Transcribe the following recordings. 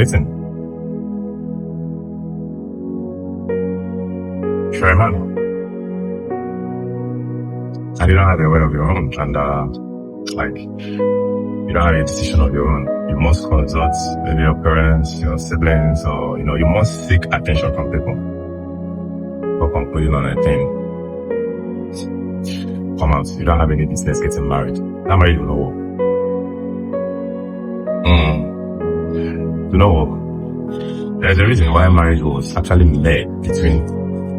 Listen, sure, man. And you don't have a will of your own, and like, you don't have a decision of your own. You must consult maybe your parents, your siblings, or you must seek attention from people for concluding on a thing. Come out. You don't have any business getting married. That marriage will not work. Do not work. There's a reason why marriage was actually made between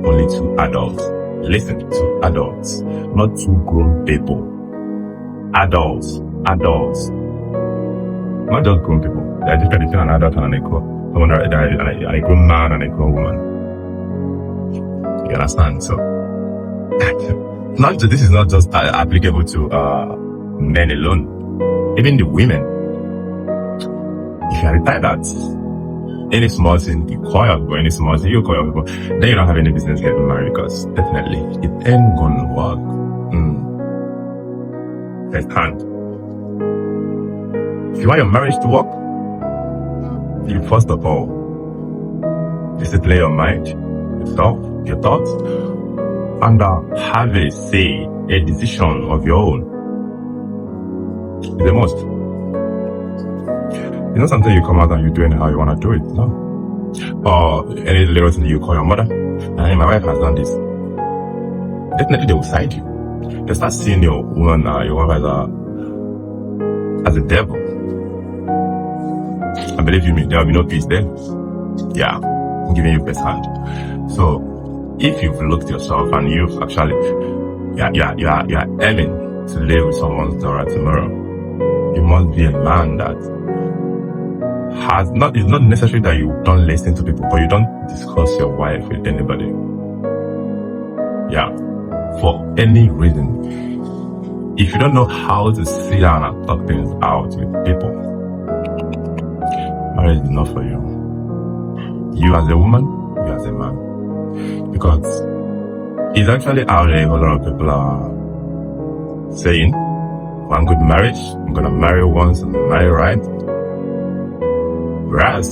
only two adults. Listen, two adults, not two grown people. Adults. Not just grown people. They're different between an adult and a grown man and a grown woman. You understand? So, this is not just applicable to men alone. Even the women. If you are the type that any small thing you call your people, any small thing you call your people, then you don't have any business getting married, because definitely it ain't gonna work. It can't. If you want your marriage to work, you first of all discipline your mind, yourself, your thoughts, and have a say, a decision of your own. It's a must. It's not something you come out and you do anyhow you want to do it, no. Or any little thing you call your mother, and my wife has done this. Definitely they will side you. They start seeing your woman, your wife as a devil. And believe you me, there will be no peace there. Yeah, I'm giving you best hand. So, if you've looked yourself and you've actually, you're aiming to live with someone's daughter tomorrow, you must be a man that it's not necessary that you don't listen to people, but you don't discuss your wife with anybody. Yeah, for any reason. If you don't know how to sit down and talk things out with people, marriage is not for you. You as a woman, you as a man. Because it's actually out there, a whole lot of people are saying, one good marriage, I'm gonna marry once and marry right. Whereas,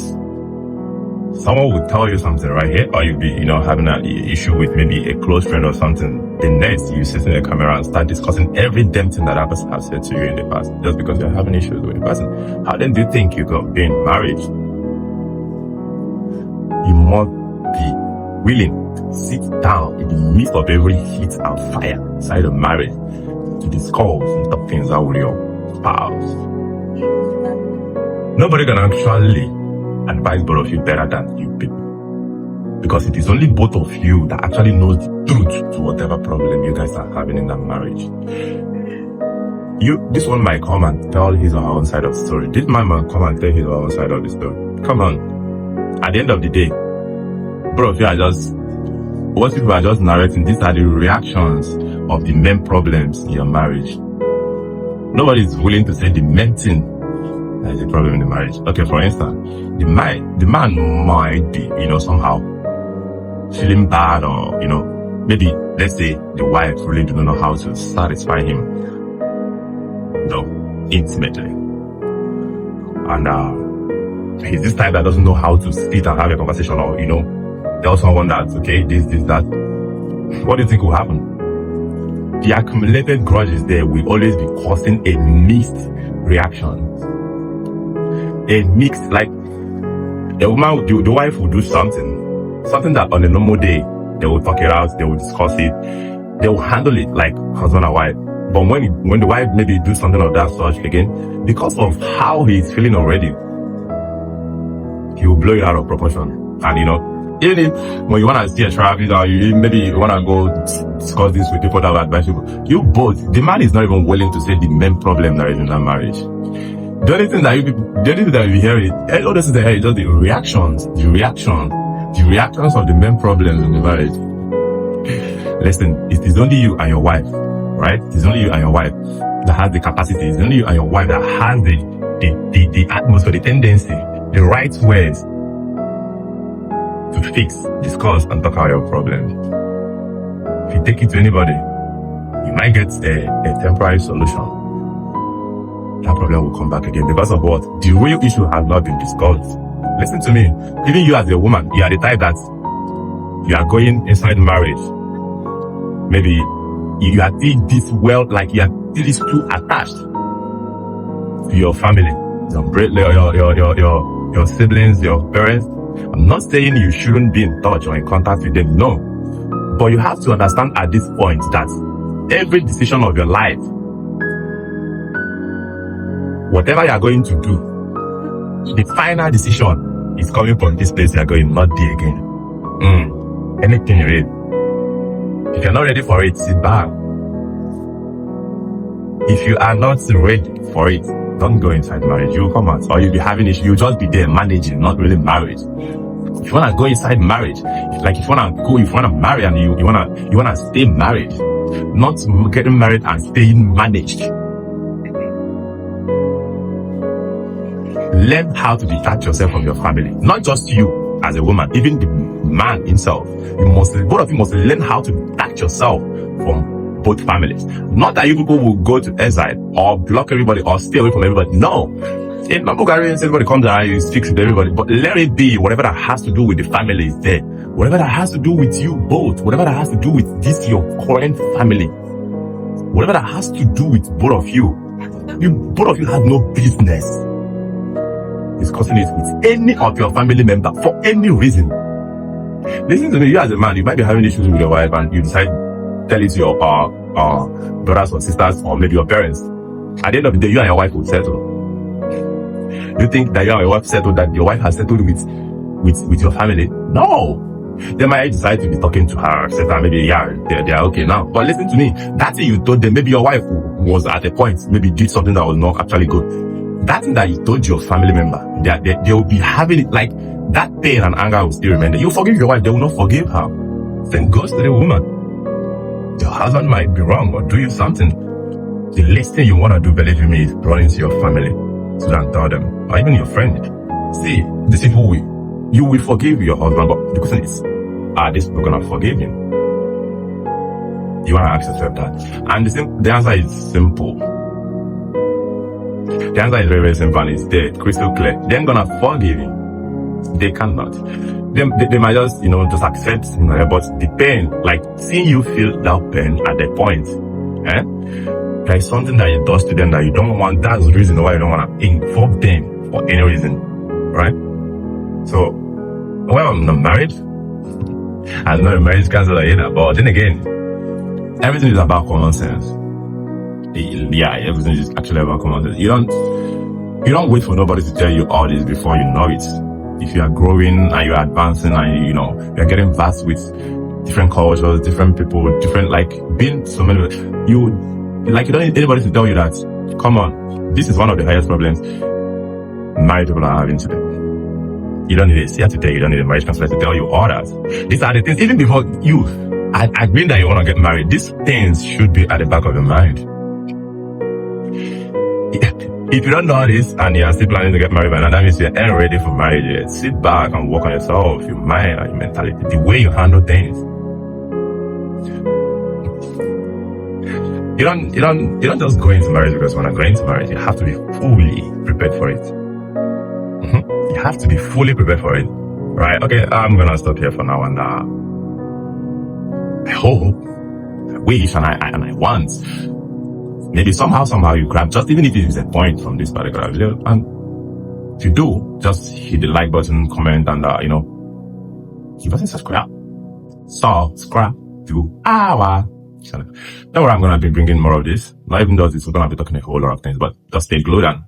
someone would tell you something right here, or you'd be, having an issue with maybe a close friend or something. The next, you sit in the camera and start discussing every damn thing that that person has said to you in the past, just because you're having issues with the person. How then do you think you got being married? You must be willing to sit down in the midst of every heat and fire inside of marriage to discuss and talk things out with your spouse. Nobody can actually advise both of you better than you people. Because it is only both of you that actually knows the truth to whatever problem you guys are having in that marriage. This one might come and tell his or her own side of the story. This man might come and tell his or her own side of the story. Come on. At the end of the day, both of you are what people are just narrating, these are the reactions of the main problems in your marriage. Nobody is willing to say the main thing that is a problem in the marriage. Okay, for instance, the man might be, somehow feeling bad, or, maybe, let's say, the wife really do not know how to satisfy him, intimately. And, he's this type that doesn't know how to sit and have a conversation, or, tell someone that, okay, this, that. What do you think will happen? The accumulated grudges there will always be causing a mixed reaction. A mixed, like, the wife will do something that on a normal day, they will talk it out, they will discuss it, they will handle it like husband and wife. But when the wife maybe do something of that sort again, because of how he's feeling already, he will blow it out of proportion. And even if when you want to see a therapist, or maybe you want to go discuss this with people that will advise you both, the man is not even willing to say the main problem that is in that marriage. The only thing that you hear is, all this is the just the reactions of the main problems in the marriage. Listen, it is only you and your wife, right? It is only you and your wife that has the capacity. It's only you and your wife that has the atmosphere, the tendency, the right words to fix, discuss, and talk about your problems. If you take it to anybody, you might get a temporary solution. That problem will come back again because of what? The real issue has not been discussed. Listen to me. Even you as a woman, you are the type that you are going inside marriage. Maybe you are doing this well, like you are doing this too attached to your family, your siblings, your parents. I'm not saying you shouldn't be in touch or in contact with them, no. But you have to understand at this point that every decision of your life, whatever you are going to do, the final decision is coming from this place you are going, not there again. Anything you read. If you're not ready for it, sit back. If you are not ready for it, don't go inside marriage. You'll come out, or you'll be having issues. You'll just be there managing, not really married. If you wanna go inside marriage, if you wanna marry and you wanna stay married, not getting married and staying managed. Learn how to detach yourself from your family. Not just you as a woman, even the man himself. Both of you must learn how to detach yourself from both families. Not that you people will go to exile or block everybody or stay away from everybody. No. In Bulgaria, everybody comes out, you speak with everybody. But let it be whatever that has to do with the family is there. Whatever that has to do with you both. Whatever that has to do with this, your current family. Whatever that has to do with both of you. Both of you have no business discussing it with any of your family member for any reason. Listen to me, you as a man, you might be having issues with your wife and you decide tell it to your brothers or sisters or maybe your parents. At the end of the day, you and your wife will settle. You think that you and your wife settled, that your wife has settled with your family? No. They might decide to be talking to her sister, maybe they are okay now. But listen to me, that thing you told them, maybe your wife was at a point, maybe did something that was not actually good. That thing that you told your family member, they will be having it, like that pain and anger will still remain there. You forgive your wife, they will not forgive her. Then goes to the woman. Your husband might be wrong or do you something. The least thing you want to do, believe me, is run into your family so that tell them, or even your friend. See, the simple way, you will forgive your husband, but the question is, are these people gonna forgive him? You want to ask yourself that. And the answer is simple. The answer is very, very simple and it's there, crystal clear. They're gonna forgive him. They cannot. They might just, just accept, but the pain, like seeing you feel that pain at that point, there is something that it does to them that you don't want. That's the reason why you don't want to involve them for any reason, right? So, well, I'm not married. I'm not a marriage counselor either, but then again, everything is about common sense. Yeah, everything is actually about common sense. You don't wait for nobody to tell you all this before you know it. If you are growing and you are advancing and you're getting vast with different cultures, different people, different, being so many, you don't need anybody to tell you that, come on, this is one of the highest problems married people are having today. You don't need a seer to tell you, don't need a marriage counselor to tell you all that. These are the things, even before you agree that you want to get married, these things should be at the back of your mind. If you don't know this and you are still planning to get married by now, that means you ain't ready for marriage yet. Sit back and work on yourself, your mind and your mentality, the way you handle things. You don't just go into marriage because when I go into marriage, you have to be fully prepared for it. You have to be fully prepared for it. Right? Okay, I'm gonna stop here for now, and I hope, I wish, and I want. Maybe somehow you grab, just even if it is a point from this particular video, and if you do, just hit the like button, comment, and give us a subscribe to our channel. Don't worry, I'm gonna be bringing more of this. Not even though it's gonna be talking a whole lot of things, but just stay glued and